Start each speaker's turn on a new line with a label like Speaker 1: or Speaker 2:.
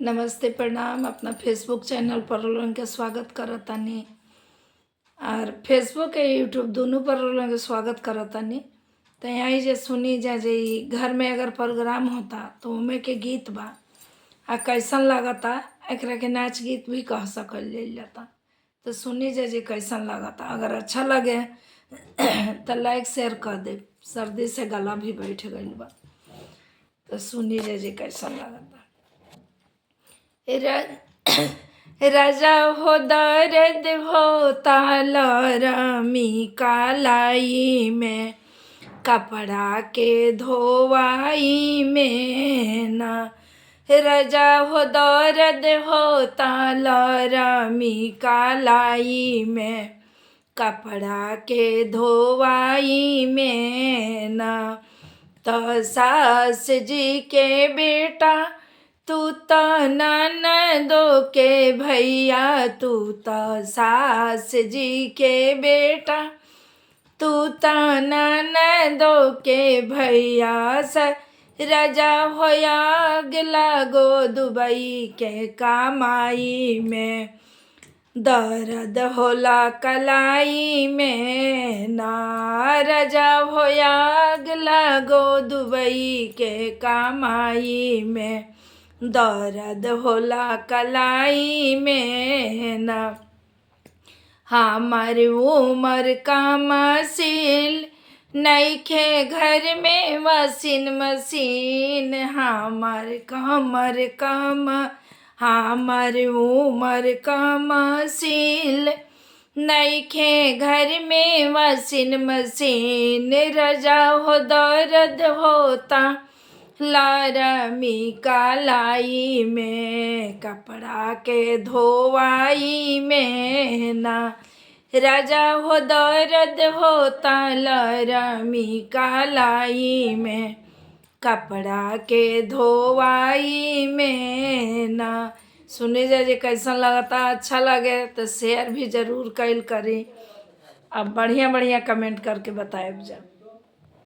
Speaker 1: नमस्ते प्रणाम। अपना फेसबुक चैनल पर लोगन के स्वागत करतानी और फेसबुक और यूट्यूब दोनों पर लोगन के स्वागत करतानी। तो यहाँ जे सुनी जा जे घर में अगर प्रोग्राम होता तो उमें के गीत बा आ कैसन लागता, एकरा के नाच गीत भी कह सकल जाता। तो सुनी जा जे कैसन लागता, अगर अच्छा लगे तो लाइक शेयर कर दे। सर्दी से गला भी बैठ गइल बा, तो सुनी जा जे कैसन लागता। राजा हो दर्द होता लरमी कालाई में, कपड़ा के धोवाई में ना। राजा हो दर्द होता लरमी कालाई में, कपड़ा के धोवाई में ना। तो सास जी के बेटा तू तो ननदो के भैया, तू तो सास जी के बेटा, तू तो ननदो के भैया। राजा होया लागो दुबई के कमाई में, दर्द होला कलाई में ना। राजा होया लागो दुबई के कमाई में, दर्द होला कलाई में ना। हमार उमर का मसील नइखे घर में वॉशिंग मशीन, हमार उमर का मसील नइखे घर में वॉशिंग मशीन। राजा हो दर्द होता लरमी कालाई में, कपड़ा के धोवाई में ना। राजा हो दर्द होता लरमी कालाई में, कपड़ा के धोवाई में ना। सुने जा जे कैसन लगता, अच्छा लगे तो शेयर भी जरूर कैल करी। अब बढ़िया बढ़िया कमेंट करके बताएब जा।